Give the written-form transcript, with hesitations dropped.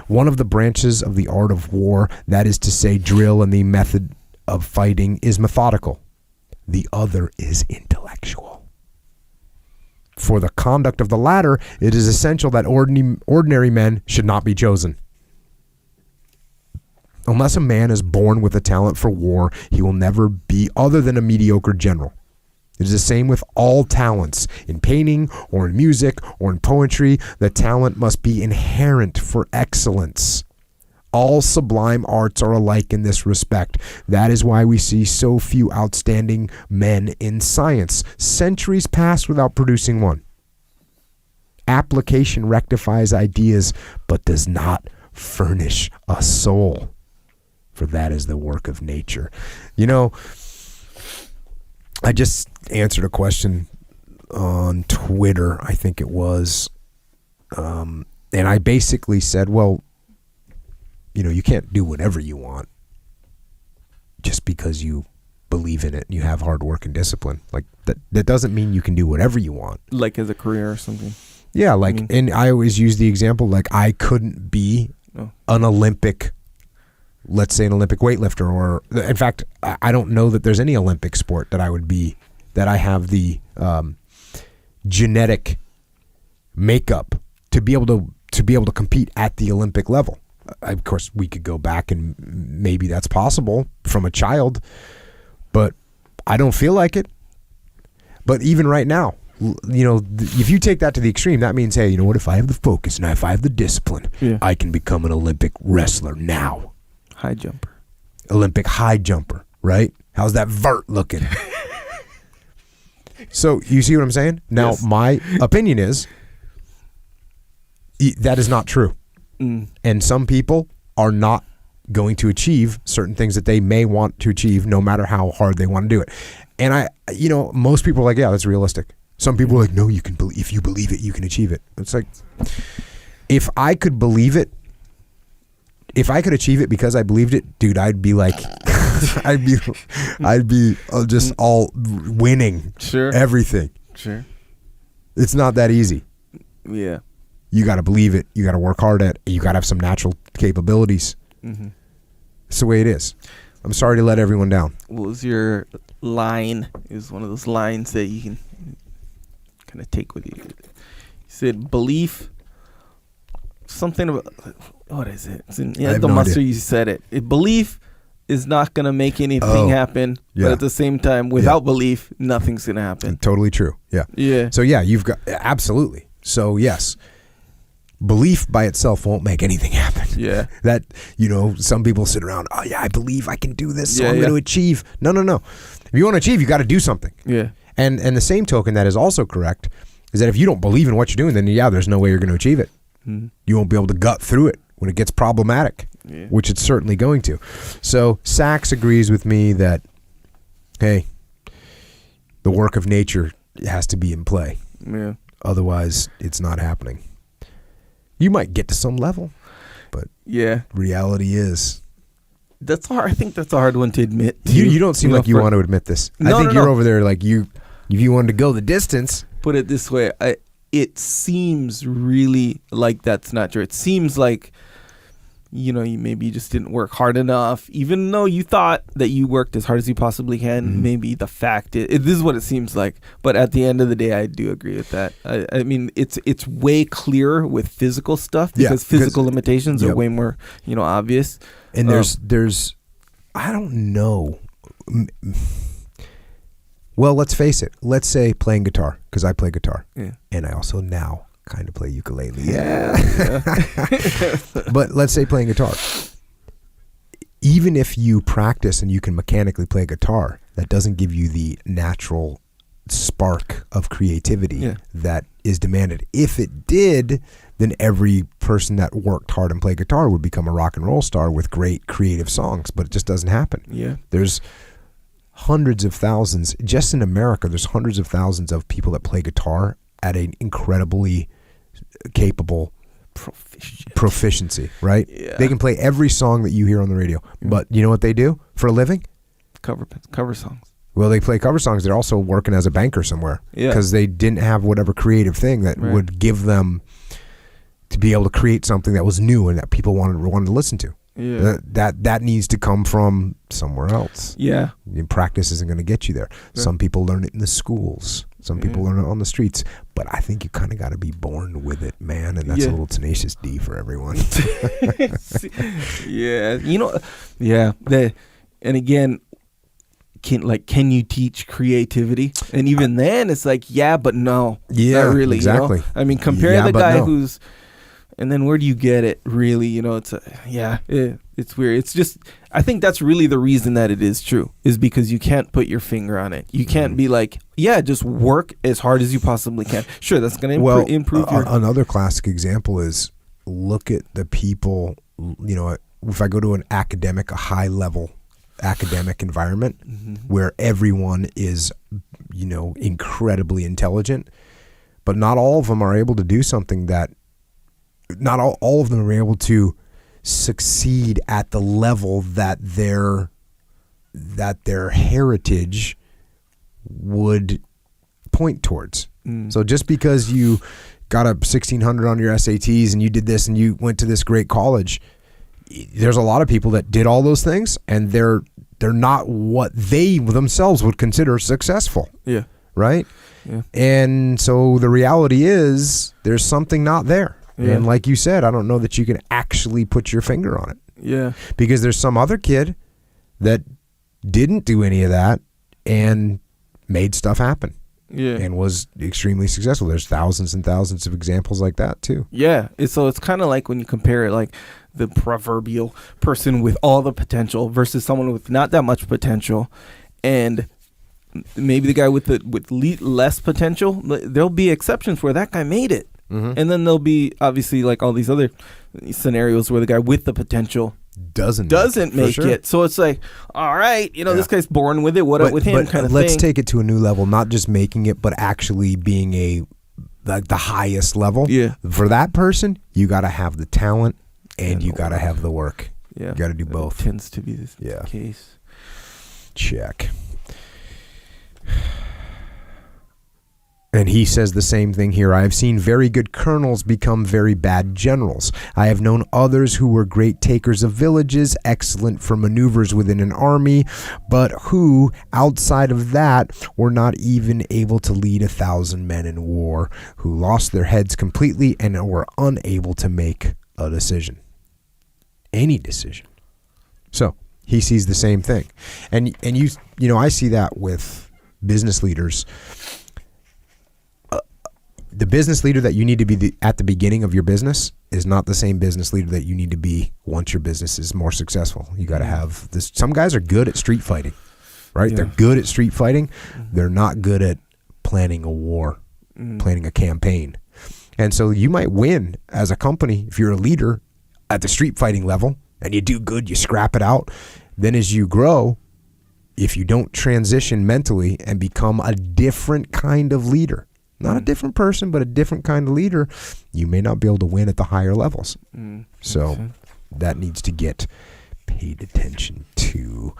One of the branches of the art of war, that is to say drill and the method of fighting, is methodical. The other is intellectual. For the conduct of the latter, it is essential that ordinary men should not be chosen. Unless a man is born with a talent for war, he will never be other than a mediocre general. It is the same with all talents. In painting or in music or in poetry, the talent must be inherent for excellence. All sublime arts are alike in this respect. That is why we see so few outstanding men in science. Centuries pass without producing one. Application rectifies ideas, but does not furnish a soul. For that is the work of nature. You know, I just answered a question on Twitter, I think it was. And I basically said, well, you know, you can't do whatever you want just because you believe in it and you have hard work and discipline. Like that doesn't mean you can do whatever you want. Like as a career or something. Yeah, like, and I always use the example, like I couldn't be an Olympic, let's say an Olympic weightlifter, or in fact, I don't know that there's any Olympic sport that I would be, that I have the genetic makeup to be able to compete at the Olympic level. Of course, we could go back and maybe that's possible from a child, but I don't feel like it. But even right now, you know, if you take that to the extreme, that means, hey, you know what? If I have the focus and if I have the discipline, I can become an Olympic wrestler now. High jumper. Olympic high jumper, right? How's that vert looking? So you see what I'm saying? Now, yes. My opinion is that is not true. And some people are not going to achieve certain things that they may want to achieve no matter how hard they want to do it. And you know, most people are like, yeah, that's realistic. Some people are like, no, you can believe, if you believe it, you can achieve it. It's like, if I could believe it, if I could achieve it because I believed it, dude, I'd be like, I'd be just all winning. Sure. Everything. Sure. It's not that easy. Yeah. You got to believe it. You got to work hard at it. You got to have some natural capabilities. Mm-hmm. It's the way it is. I'm sorry to let everyone down. What was your line? Is one of those lines that you can kind of take with you. You said belief, something about, what is it? It's in, the Master, you said it. Belief is not going to make anything happen. Yeah. But at the same time, without belief, nothing's going to happen. Totally true. Yeah. Yeah. So yeah, you've got, absolutely. So yes, belief by itself won't make anything happen. Yeah. That, you know, some people sit around, oh yeah, I believe I can do this, so I'm going to achieve. No. If you want to achieve, you got to do something. Yeah. And the same token that is also correct is that if you don't believe in what you're doing, then there's no way you're going to achieve it. Mm-hmm. You won't be able to gut through it when it gets problematic, which it's certainly going to. So Saxe agrees with me that, hey, the work of nature has to be in play. Yeah. Otherwise, it's not happening. You might get to some level, but reality is. That's hard. I think that's a hard one to admit. You don't seem like you want to admit this. I think you're over there like if you wanted to go the distance. Put it this way. It seems really like that's not true. It seems like, you know, maybe you just didn't work hard enough, even though you thought that you worked as hard as you possibly can. Mm-hmm. Maybe the fact is, this is what it seems like. But at the end of the day, I do agree with that. I mean, it's way clearer with physical stuff because physical limitations are way more, you know, obvious. And there's, I don't know. Well, let's face it. Let's say playing guitar, because I play guitar. Yeah. And I also now kind of play ukulele. Yeah. But let's say playing guitar. Even if you practice and you can mechanically play guitar, that doesn't give you the natural spark of creativity that is demanded. If it did, then every person that worked hard and played guitar would become a rock and roll star with great creative songs, but it just doesn't happen. Yeah. There's hundreds of thousands, just in America, there's hundreds of thousands of people that play guitar at an incredibly capable proficiency, right? Yeah. They can play every song that you hear on the radio, but you know what they do for a living? Cover songs. Well, they play cover songs. They're also working as a banker somewhere because they didn't have whatever creative thing that would give them to be able to create something that was new and that people wanted to listen to. Yeah. That needs to come from somewhere else. Yeah. Practice isn't going to get you there. Yeah. Some people learn it in the schools. Some people learn it on the streets. But I think you kind of got to be born with it, man. And that's a little tenacious D for everyone. Yeah. Yeah. And again, can you teach creativity? And even then, it's like, yeah, but no. Yeah, not really. Exactly. I mean, compare the guy who's... And then where do you get it, really? It's it's weird. It's just, I think that's really the reason that it is true, is because you can't put your finger on it. You can't be like, just work as hard as you possibly can. Sure, that's going to improve your... Another classic example is, look at the people, if I go to a high-level academic environment where everyone is, incredibly intelligent, but not all of them are able to do something that... Not all of them are able to succeed at the level that their heritage would point towards. So just because you got a 1600 on your SATs and you did this and you went to this great college, there's a lot of people that did all those things and they're not what they themselves would consider successful. Yeah. Right? Yeah. And so the reality is there's something not there. Yeah. And like you said, I don't know that you can actually put your finger on it. Yeah. Because there's some other kid that didn't do any of that and made stuff happen. Yeah. And was extremely successful. There's thousands and thousands of examples like that too. Yeah. So it's kind of like when you compare it, like the proverbial person with all the potential versus someone with not that much potential, and maybe the guy with less potential. There'll be exceptions where that guy made it. And then there'll be obviously like all these other scenarios where the guy with the potential doesn't make it. So it's like, all right, this guy's born with it. What up with him? Kind of thing. Let's take it to a new level. Not just making it, but actually being the highest level. Yeah. For that person, you got to have the talent and you got to have the work. Yeah. You got to do both. It tends to be the case. Check. And he says the same thing here. I have seen very good colonels become very bad generals. I have known others who were great takers of villages, excellent for maneuvers within an army, but who, outside of that, were not even able to lead 1,000 men in war, who lost their heads completely and were unable to make a decision. Any decision. So he sees the same thing. And I see that with business leaders. The business leader that you need to be at the beginning of your business is not the same business leader that you need to be once your business is more successful. You got to have this. Some guys are good at street fighting, right? Yeah. They're good at street fighting. They're not good at planning a war, planning a campaign. And so you might win as a company if you're a leader at the street fighting level and you do good, you scrap it out. Then as you grow, if you don't transition mentally and become a different kind of leader, not a different person, but a different kind of leader, you may not be able to win at the higher levels. So that needs to get paid attention to.